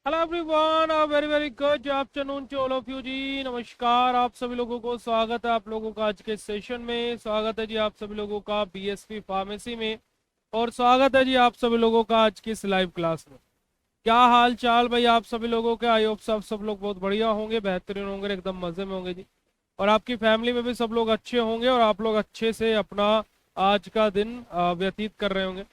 Hello everyone, very very good afternoon to all of you ji. नमस्कार आप सभी लोगों को, स्वागत है आप लोगों का आज के सेशन में। स्वागत है जी आप सभी लोगों का बीएसपी फार्मेसी में, और स्वागत है जी आप सभी लोगों का आज की इस लाइव क्लास में। क्या हाल चाल भाई आप सभी लोगों के? आई होप सब लोग बहुत बढ़िया होंगे, बेहतरीन होंगे, एकदम मजे में होंगे जी। और आपकी फैमिली में भी सब लोग अच्छे होंगे और आप लोग अच्छे से अपना आज का दिन व्यतीत कर रहे होंगे।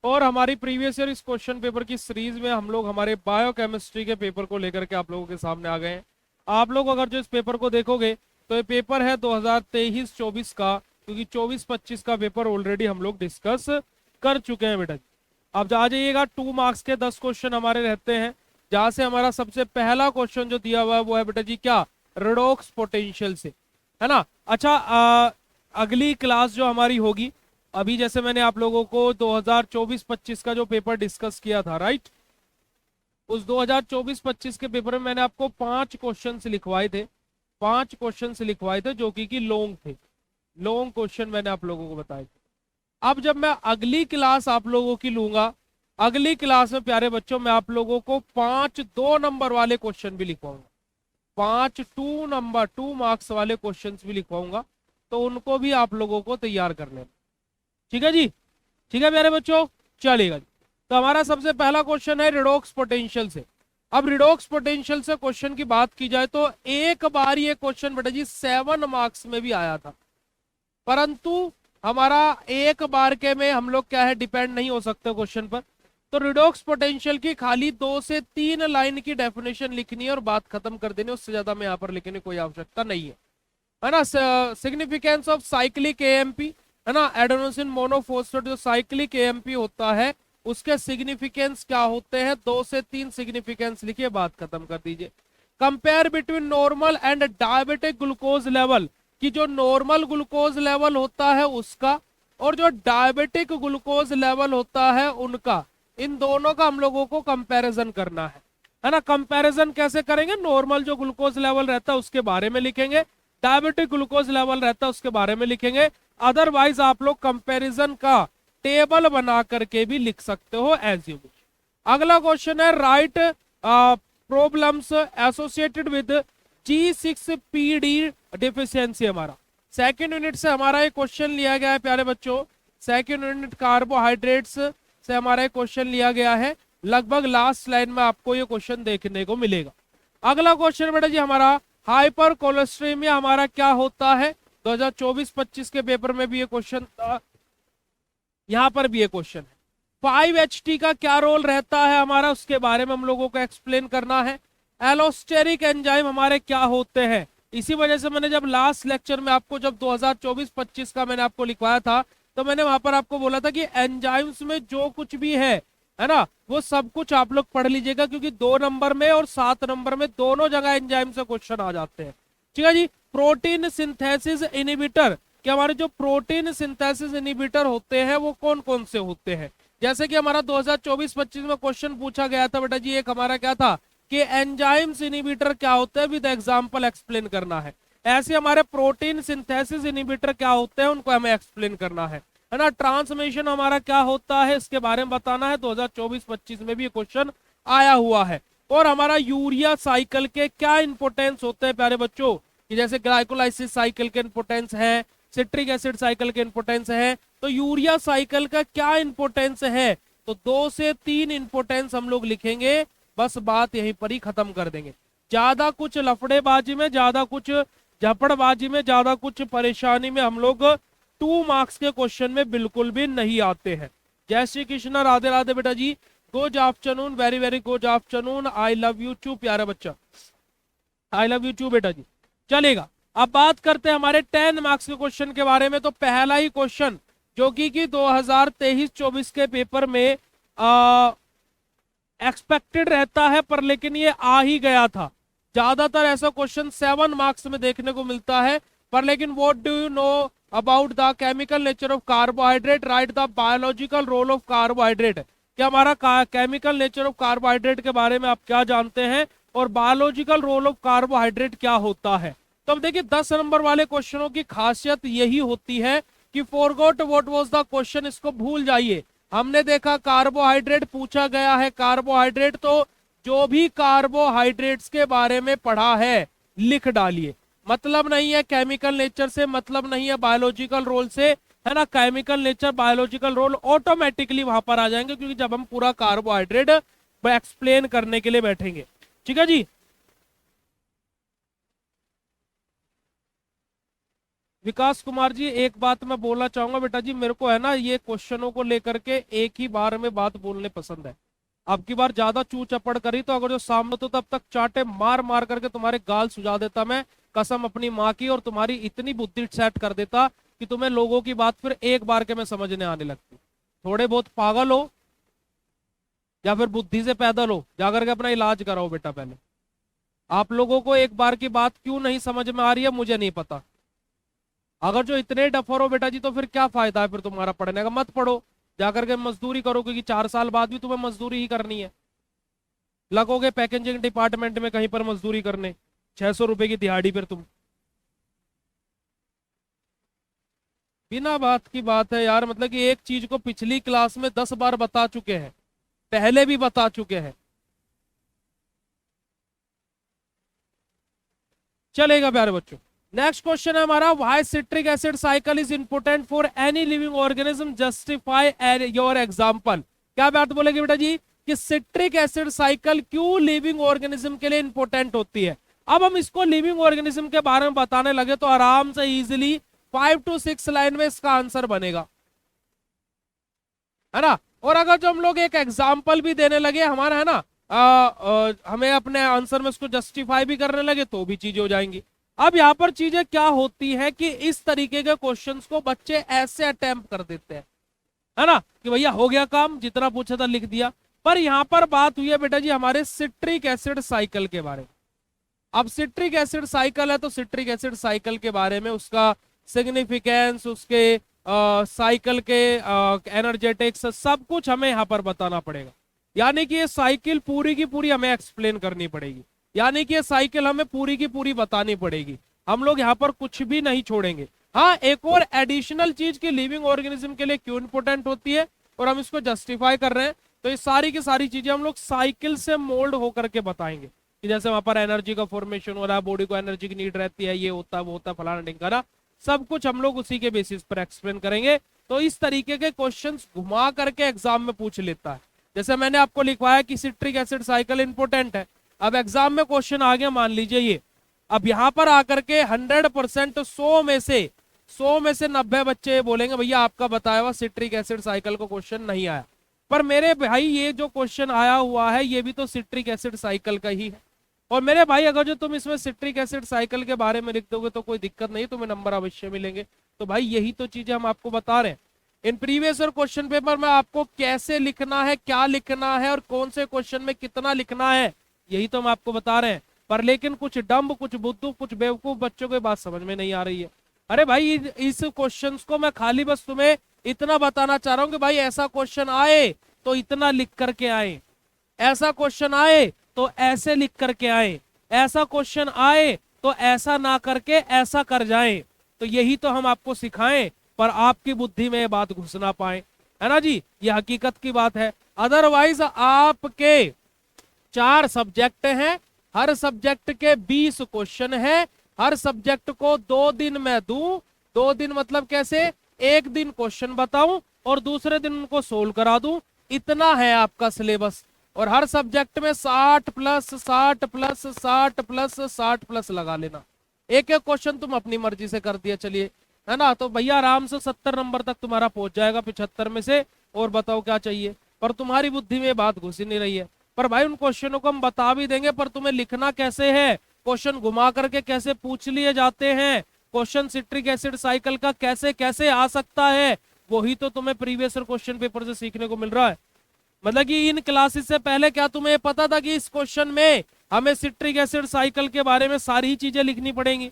और हमारी प्रीवियस ईयर इस क्वेश्चन पेपर की सीरीज में हम लोग हमारे बायोकेमिस्ट्री के पेपर को लेकर के आप लोगों के सामने आ गए हैं। आप लोग अगर जो इस पेपर को देखोगे तो ये पेपर है 2023-24 का, क्योंकि 24-25 का पेपर ऑलरेडी हम लोग डिस्कस कर चुके हैं बेटा। अब जा जाइएगा, 2 मार्क्स के 10 क्वेश्चन हमारे रहते हैं, जहां से हमारा सबसे पहला क्वेश्चन जो दिया हुआ है वो है बेटा जी क्या, रेडॉक्स पोटेंशियल से, है ना। अच्छा, अगली क्लास जो हमारी होगी, अभी जैसे मैंने आप लोगों को 2024-25 का जो पेपर डिस्कस किया था, राइट, उस 2024-25 के पेपर में मैंने आपको 5 क्वेश्चंस लिखवाए थे। 5 क्वेश्चंस लिखवाए थे जो कि लॉन्ग थे, लॉन्ग क्वेश्चन मैंने आप लोगों को बताए थे। अब जब मैं अगली क्लास आप लोगों की लूंगा, अगली क्लास में प्यारे बच्चों मैं आप लोगों को 5 2 नंबर वाले क्वेश्चन भी लिखवाऊंगा, 5 2 मार्क्स वाले क्वेश्चन भी लिखवाऊंगा, तो उनको भी आप लोगों को तैयार कर लेना। ठीक है जी, ठीक है प्यारे बच्चों, चलेगा जी। तो हमारा सबसे पहला क्वेश्चन है रिडॉक्स पोटेंशियल से। अब रिडॉक्स पोटेंशियल से क्वेश्चन की बात की जाए तो एक बार ये क्वेश्चन बेटा जी 7 मार्क्स में भी आया था, परंतु हमारा एक बार के में हम लोग क्या है, डिपेंड नहीं हो सकते क्वेश्चन पर। तो रिडॉक्स पोटेंशियल की खाली 2 से 3 लाइन की डेफिनेशन लिखनी है और बात खत्म कर देनी, उससे ज्यादा मैं यहाँ पर लिखने की कोई आवश्यकता नहीं है ना। सिग्निफिकेंस ऑफ साइक्लिक एएमपी, है ना, एडेनोसिन मोनोफॉस्फेट जो साइक्लिक एएमपी होता है उसके सिग्निफिकेंस क्या होते हैं, 2 से 3 सिग्निफिकेंस लिखिए, बात खत्म कर दीजिए। Compare between normal and diabetic glucose level, कि जो नॉर्मल ग्लूकोज लेवल होता है उसका और जो डायबिटिक ग्लूकोज लेवल होता है उनका, इन दोनों का हम लोगों को कंपैरिजन करना है ना। कंपैरिजन कैसे करेंगे? नॉर्मल जो ग्लूकोज लेवल रहता है उसके बारे में लिखेंगे, डायबिटिक ग्लूकोज लेवल रहता है उसके बारे में लिखेंगे। अदरवाइज आप लोग कंपैरिजन का टेबल बना करके भी लिख सकते हो एज यू विश। अगला क्वेश्चन है right problems associated with G6PD deficiency. हमारा सेकंड यूनिट से हमारा एक क्वेश्चन लिया गया है प्यारे बच्चों, सेकंड यूनिट कार्बोहाइड्रेट्स से हमारा एक क्वेश्चन लिया गया है। लगभग लास्ट लाइन में आपको ये क्वेश्चन देखने को मिलेगा। अगला क्वेश्चन बेटा जी हमारा हाइपर कोलेस्ट्रेमिया हमारा क्या होता है, 2024-25 के पेपर में भी ये क्वेश्चन था, यहां पर भी ये क्वेश्चन है। 5HT का क्या रोल रहता है हमारा, उसके बारे में हम लोगों को एक्सप्लेन करना है। एलोस्टेरिक एंजाइम हमारे क्या होते हैं, इसी वजह से मैंने जब लास्ट लेक्चर में आपको जब 2024-25 का मैंने आपको लिखवाया था, तो मैंने वहां पर आपको बोला था कि एंजाइम्स में जो कुछ भी है ना, वो सब कुछ आप लोग पढ़ लीजिएगा, क्योंकि 2 नंबर में और 7 नंबर में दोनों जगह एंजाइम से क्वेश्चन आ जाते हैं। ठीक है जी। प्रोटीन सिंथेसिस इनिबिटर, कि हमारे जो प्रोटीन सिंथेसिस इनिबिटर होते हैं वो कौन कौन से होते हैं, जैसे कि हमारा 2024-25 में क्वेश्चन पूछा गया था बेटा जी, एक हमारा क्या था कि एंजाइम्स इनिबिटर क्या होते हैं विद एग्जांपल एक्सप्लेन करना है। ऐसे हमारे प्रोटीन सिंथेसिस इनिबिटर क्या होते हैं उनको हमें एक्सप्लेन करना है ना। ट्रांसमिशन हमारा क्या होता है इसके बारे में बताना है, 2024-25 में भी ये क्वेश्चन आया हुआ है। और हमारा यूरिया साइकिल के क्या इंपोर्टेंस होते हैं प्यारे बच्चों, कि जैसे ग्लाइकोलाइसिस साइकिल के इंपोर्टेंस है, सिट्रिक एसिड साइकिल के इंपोर्टेंस है, तो यूरिया साइकिल का क्या इंपोर्टेंस है, तो 2 से 3 इंपोर्टेंस हम लोग लिखेंगे, बस बात यहीं पर ही खत्म कर देंगे। ज्यादा कुछ लफड़ेबाजी में, ज्यादा कुछ झपड़बाजी में, ज्यादा कुछ परेशानी में हम लोग 2 मार्क्स के क्वेश्चन में बिल्कुल भी नहीं आते हैं। जय श्री कृष्ण, राधे राधे बेटा जी, good afternoon, very very good afternoon, I love you too प्यारा बच्चा, आई लव यू टू बेटा जी। चलेगा, अब बात करते हैं हमारे 10 मार्क्स के क्वेश्चन के बारे में। तो पहला ही क्वेश्चन जो कि 2023-24 के पेपर में एक्सपेक्टेड रहता है, पर लेकिन ये आ ही गया था। ज्यादातर ऐसा क्वेश्चन 7 मार्क्स में देखने को मिलता है, पर लेकिन what do you know about the chemical nature of carbohydrate, write the biological role of carbohydrate. क्या हमारा केमिकल नेचर ऑफ कार्बोहाइड्रेट के बारे में आप क्या जानते हैं, और बायोलॉजिकल रोल ऑफ कार्बोहाइड्रेट क्या होता है। तो अब देखिए 10 नंबर वाले क्वेश्चनों की खासियत यही होती है कि forgot what was the question, इसको भूल जाइए। हमने देखा कार्बोहाइड्रेट पूछा गया है, कार्बोहाइड्रेट तो जो भी कार्बोहाइड्रेट्स के बारे में पढ़ा है लिख डालिए। मतलब नहीं है केमिकल नेचर से, मतलब नहीं है बायोलॉजिकल रोल से, है ना। Chemical nature biological role automatically वहां पर आ जाएंगे, क्योंकि जब हम पूरा कार्बोहाइड्रेट एक्सप्लेन करने के लिए बैठेंगे। ठीक है जी। विकास कुमार जी, एक बात मैं बोलना चाहूंगा बेटा जी, मेरे को है ना ये क्वेश्चनों को लेकर के एक ही बार में बात बोलने पसंद है। अब की बार ज्यादा चू चपड़ करी तो अगर जो सामने तो तब तक चाटे मार मार करके तुम्हारे गाल सुझा देता मैं, कसम अपनी माँ की, और तुम्हारी इतनी बुद्धि सेट कर देता कि तुम्हें लोगों की बात फिर एक बार के में समझने आने लगती। थोड़े बहुत पागल हो या फिर बुद्धि से पैदल हो, जाकर के अपना इलाज कराओ बेटा पहले। आप लोगों को एक बार की बात क्यों नहीं समझ में आ रही है मुझे नहीं पता। अगर जो इतने डफर हो बेटा जी तो फिर क्या फायदा है फिर तुम्हारा पढ़ने का। मत पढ़ो, जाकर के मजदूरी करो, क्योंकि 4 साल बाद भी तुम्हें मजदूरी ही करनी है। लगोगे पैकेजिंग डिपार्टमेंट में कहीं पर मजदूरी करने, 600 रुपए की दिहाड़ी फिर तुम। बिना बात की बात है यार, मतलब कि एक चीज को पिछली क्लास में 10 बार बता चुके हैं, पहले भी बता चुके हैं। चलेगा प्यारे बच्चों। नेक्स्ट क्वेश्चन है हमारा, why citric acid cycle is important for any living organism, justify your example. क्या बात बोलेगी बेटा जी कि सिट्रिक एसिड साइकिल क्यों लिविंग ऑर्गेनिज्म के लिए इंपोर्टेंट होती है। अब हम इसको लिविंग ऑर्गेनिज्म के बारे में बताने लगे तो आराम से इजिली 5 to 6 लाइन में इसका आंसर बनेगा, है ना। और अगर जो हम लोग एक एग्जाम्पल भी देने लगे हमारा, है ना, हमें अपने आंसर में उसको जस्टिफाई भी करने लगे तो भी चीजें हो जाएंगी। अब यहाँ पर चीजें क्या होती है कि इस तरीके के क्वेश्चंस को बच्चे ऐसे अटेम्प्ट कर देते हैं, है ना, कि भैया हो गया काम, जितना पूछा था लिख दिया। पर यहाँ पर बात हुई है बेटा जी हमारे सिट्रिक एसिड साइकिल के बारे में। अब सिट्रिक एसिड साइकिल है तो सिट्रिक एसिड साइकिल के बारे में, उसका सिग्निफिकेंस, उसके साइकिल के एनर्जेटिक्स, सब कुछ हमें यहाँ पर बताना पड़ेगा। यानी कि ये साइकिल पूरी की पूरी हमें एक्सप्लेन करनी पड़ेगी, यानी कि ये साइकिल हमें पूरी की पूरी बतानी पड़ेगी। हम लोग यहाँ पर कुछ भी नहीं छोड़ेंगे। हाँ, एक और एडिशनल चीज की लिविंग ऑर्गेनिज्म के लिए क्यों इंपोर्टेंट होती है और हम इसको जस्टिफाई कर रहे हैं, तो ये सारी की सारी चीजें हम लोग साइकिल से मोल्ड होकर के बताएंगे। कि जैसे वहां पर एनर्जी का फॉर्मेशन हो रहा है, बॉडी को एनर्जी की नीड रहती है, ये होता है वो होता है फलाना ढिमकाना, सब कुछ हम लोग उसी के बेसिस पर एक्सप्लेन करेंगे। तो इस तरीके के क्वेश्चंस घुमा करके एग्जाम में पूछ लेता है। जैसे मैंने आपको लिखवाया कि सिट्रिक एसिड साइकिल इंपोर्टेंट है, अब एग्जाम में क्वेश्चन आ गया, मान लीजिए ये, अब यहां पर आकर के 100% 100 में से 90 बच्चे बोलेंगे भैया आपका बताया हुआ सिट्रिक एसिड साइकिल को क्वेश्चन नहीं आया। पर मेरे भाई ये जो क्वेश्चन आया हुआ है ये भी तो सिट्रिक एसिड साइकिल का ही है। और मेरे भाई अगर जो तुम इसमें सिट्रिक एसिड साइकिल के बारे में लिख दोगे तो कोई दिक्कत नहीं, तुम्हें नंबर अवश्य मिलेंगे। तो भाई यही तो चीजें हम आपको बता रहे हैं। इन प्रीवियस और क्वेश्चन पेपर में आपको कैसे लिखना है, क्या लिखना है और कौन से क्वेश्चन में कितना लिखना है, यही तो हम आपको बता रहे हैं। पर लेकिन कुछ डम्ब, कुछ बुद्धू, कुछ बेवकूफ बच्चों को बात समझ में नहीं आ रही है। अरे भाई इस क्वेश्चन को मैं खाली बस तुम्हें इतना बताना चाह रहा हूं कि भाई ऐसा क्वेश्चन आए तो इतना लिख करके आए, ऐसा क्वेश्चन आए तो ऐसे लिख करके आए, ऐसा क्वेश्चन आए तो ऐसा ना करके ऐसा कर जाएं। तो यही तो हम आपको सिखाएं, पर आपकी बुद्धि में ये बात घुस ना पाए, है ना जी, ये हकीकत की बात है। अदरवाइज आपके 4 सब्जेक्ट हैं, हर सब्जेक्ट के 20 क्वेश्चन है, हर सब्जेक्ट को 2 दिन में दूं। 2 दिन मतलब कैसे, एक दिन क्वेश्चन बताऊं और दूसरे दिन उनको सोल्व करा दूं, इतना है आपका सिलेबस। और हर सब्जेक्ट में 60 प्लस 60 प्लस 60 प्लस 60 प्लस लगा लेना। एक एक क्वेश्चन तुम अपनी मर्जी से कर दिया चलिए, है ना, तो भैया आराम से 70 नंबर तक तुम्हारा पहुंच जाएगा 75 में से। और बताओ क्या चाहिए, पर तुम्हारी बुद्धि में बात घुस ही नहीं रही है। पर भाई उन क्वेश्चनों को हम बता भी देंगे, पर तुम्हें लिखना कैसे है, क्वेश्चन घुमा करके कैसे पूछ लिए जाते हैं, क्वेश्चन सिट्रिक एसिड साइकिल का कैसे कैसे आ सकता है, वही तो तुम्हें प्रीवियस क्वेश्चन पेपर से सीखने को मिल रहा है। मतलब कि इन क्लासेस से पहले क्या तुम्हें पता था कि इस क्वेश्चन में हमें सिट्रिक एसिड साइकिल के बारे में सारी ही चीजें लिखनी पड़ेंगी।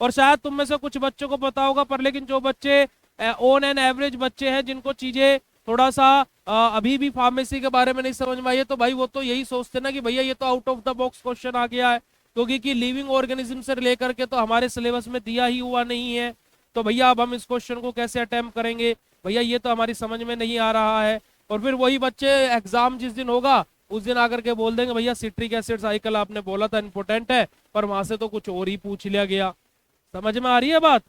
और शायद तुम में से कुछ बच्चों को पता होगा, पर लेकिन जो बच्चे ऑन एन एवरेज बच्चे हैं जिनको चीजें थोड़ा सा अभी भी फार्मेसी के बारे में नहीं समझ में आई है, तो भाई वो तो यही सोचते ना कि भैया ये तो out of the box question आ गया है, क्योंकि कि लिविंग ऑर्गेनिज्म से लेकर के तो हमारे सिलेबस में दिया ही हुआ नहीं है। तो भैया अब हम इस क्वेश्चन को कैसे अटेम्प्ट करेंगे, भैया ये तो हमारी समझ में नहीं आ रहा है। और फिर वही बच्चे एग्जाम जिस दिन होगा उस दिन आकर के बोल देंगे भैया सिट्रिक एसिड साइकिल आपने बोला था इंपॉर्टेंट है, पर वहां से तो कुछ और ही पूछ लिया गया। समझ में आ रही है बात?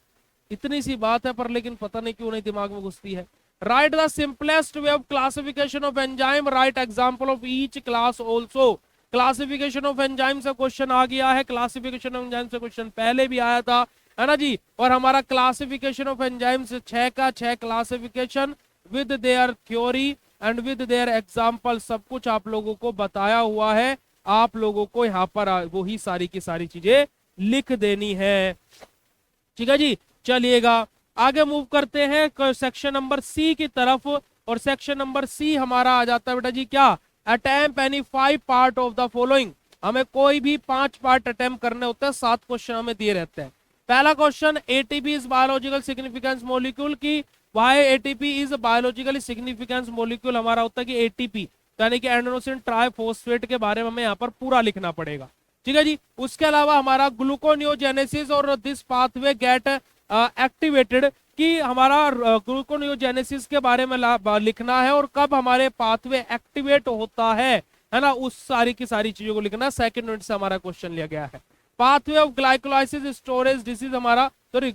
इतनी सी बात है, पर लेकिन पता नहीं क्यों नहीं दिमाग में घुसती है। Right the simplest way of classification of enzyme, right example of each class also. Classification of enzyme से क्वेश्चन आ गया है, क्लासिफिकेशन ऑफ एंजाइम से क्वेश्चन पहले भी आया था, है ना जी। और हमारा क्लासिफिकेशन ऑफ एंजाइम से 6 का 6 classification with their theory and with their example, सब कुछ आप लोगों को बताया हुआ है। आप लोगों को यहाँ पर वही सारी की सारी चीजें लिख देनी है। ठीक है जी, चलिएगा आगे मूव करते हैं सेक्शन नंबर सी की तरफ। और सेक्शन नंबर सी हमारा आ जाता है बेटा जी क्या, attempt any 5 part of the following. हमें कोई भी 5 पार्ट अटेम्प्ट करने होते हैं, 7 क्वेश्चन हमें दिए रहते हैं। पहला question, ATP is biological significance molecule की, why ATP is biologically significance molecule हमारा होता है कि एटीपी यानी कि एडेनोसिन ट्राइफॉस्फेट के बारे में हमें यहाँ पर पूरा लिखना पड़ेगा। ठीक है जी। उसके अलावा हमारा ग्लूकोनियोजेनेसिस और दिस पाथवे गेट एक्टिवेटेड कि हमारा ग्लूकोनियोजेनेसिस के बारे में लिखना है और कब हमारे पाथवे एक्टिवेट होता है ना, उस सारी की सारी चीजों को लिखना। सेकंड यूनिट से हमारा क्वेश्चन लिया गया है। Pathway of glycolysis storage disease हमारा, sorry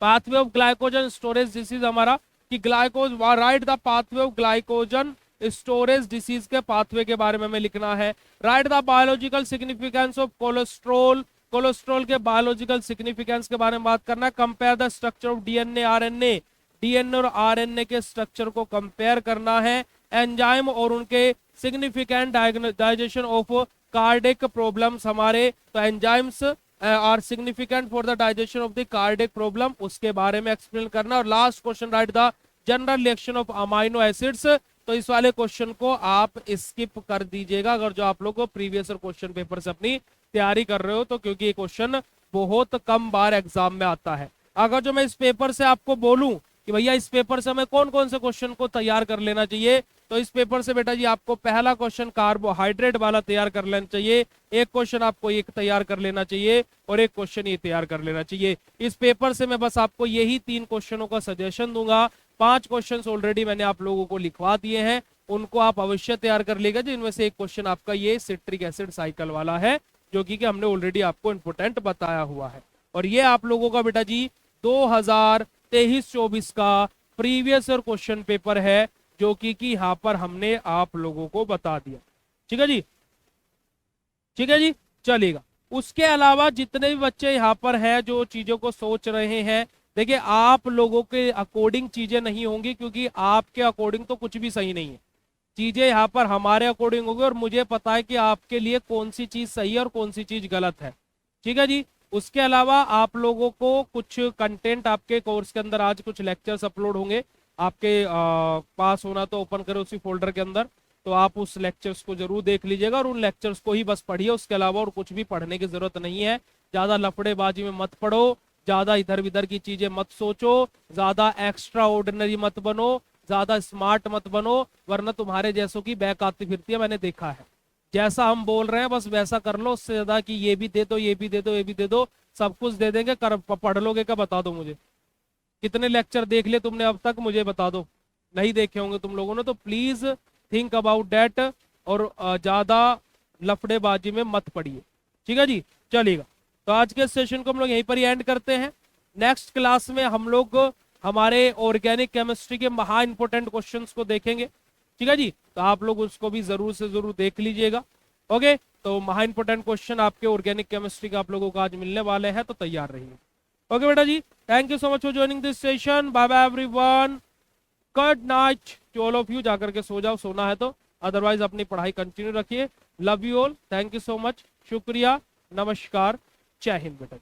pathway of glycogen storage disease हमारा कि ग्लाइकोज, right the pathway of glycogen storage disease के पाथवे के बारे में हमें लिखना है। Right the biological significance of cholesterol, cholesterol के बायोलॉजिकल सिग्निफिकेंस के बारे में बात करना है। Compare the structure of DNA RNA, DNA और आरएनए के स्ट्रक्चर को कंपेयर करना है। एंजाइम और उनके significant digestion of cardiac problems हमारे, तो enzymes are significant for the digestion of the cardiac problem, उसके बारे में एक्सप्लेन करना। और last question, write the general reaction of amino acids. तो इस वाले क्वेश्चन को आप स्किप कर दीजिएगा अगर जो आप लोग को प्रीवियस क्वेश्चन पेपर से अपनी तैयारी कर रहे हो, तो क्योंकि ये क्वेश्चन बहुत कम बार एग्जाम में आता है। अगर जो मैं इस पेपर से आपको बोलूं कि भैया इस पेपर से हमें कौन कौन से क्वेश्चन को तैयार कर लेना चाहिए, तो इस पेपर से बेटा जी आपको पहला क्वेश्चन कार्बोहाइड्रेट वाला तैयार कर लेना चाहिए, एक क्वेश्चन आपको एक तैयार कर लेना चाहिए और एक क्वेश्चन ये तैयार कर लेना चाहिए। इस पेपर से मैं बस आपको यही 3 क्वेश्चनों का सजेशन दूंगा। 5 क्वेश्चन ऑलरेडी मैंने आप लोगों को लिखवा दिए हैं, उनको आप अवश्य तैयार कर लेगा। जिनमें से एक क्वेश्चन आपका ये सिट्रिक एसिड साइकिल वाला है, जो कि हमने ऑलरेडी आपको इंपोर्टेंट बताया हुआ है। और ये आप लोगों का बेटा जी 2023-24 का प्रीवियस ईयर क्वेश्चन पेपर है, जो कि यहाँ पर हमने आप लोगों को बता दिया। ठीक है जी, ठीक है जी, चलेगा। उसके अलावा जितने भी बच्चे यहाँ पर हैं जो चीजों को सोच रहे हैं, देखिए आप लोगों के अकॉर्डिंग चीजें नहीं होंगी, क्योंकि आपके अकॉर्डिंग तो कुछ भी सही नहीं है। चीजें यहाँ पर हमारे अकॉर्डिंग होगी और मुझे पता है कि आपके लिए कौन सी चीज सही है और कौन सी चीज गलत है। ठीक है जी। उसके अलावा आप लोगों को कुछ कंटेंट आपके कोर्स के अंदर आज कुछ लेक्चर्स अपलोड होंगे, आपके पास होना तो ओपन करो उसी फोल्डर के अंदर, तो आप उस लेक्चर्स को जरूर देख लीजिएगा और उन लेक्चर्स को ही बस पढ़िए। उसके अलावा और कुछ भी पढ़ने की जरूरत नहीं है। ज्यादा लफड़ेबाजी में मत पढ़ो, ज्यादा इधर उधर की चीजें मत सोचो, ज्यादा एक्स्ट्रा ऑर्डिनरी मत बनो, ज्यादा स्मार्ट मत बनो, वरना तुम्हारे जैसों की बैक आती फिरती है, मैंने देखा है। जैसा हम बोल रहे हैं बस वैसा कर लो, उससे ज्यादा कि ये भी दे दो, ये भी दे दो, ये भी दे दो, सब कुछ दे देंगे, पढ़ लोगे क्या? बता दो मुझे, कितने लेक्चर देख लिए तुमने अब तक, मुझे बता दो। नहीं देखे होंगे तुम लोगों ने, तो प्लीज थिंक अबाउट डेट और ज्यादा लफड़ेबाजी में मत पड़िए। ठीक है जी, चलिएगा। तो आज के सेशन को हम लोग यहीं पर ही एंड करते हैं। नेक्स्ट क्लास में हम लोग हमारे ऑर्गेनिक केमिस्ट्री के महा इंपोर्टेंट क्वेश्चंस को देखेंगे। ठीक है जी, तो आप लोग उसको भी जरूर से जरूर देख लीजिएगा। ओके, तो महा इंपोर्टेंट क्वेश्चन आपके ऑर्गेनिक केमिस्ट्री का आप लोगों को आज मिलने वाले हैं, तो तैयार रहिए। ओके बेटा जी, thank you so much for joining this session. Bye bye everyone, good night to all of you. जाकर के सो जाओ, सोना है तो, अदरवाइज अपनी पढ़ाई कंटिन्यू रखिए। Love you all, thank you so much, शुक्रिया, नमस्कार, जय हिंद बेटा।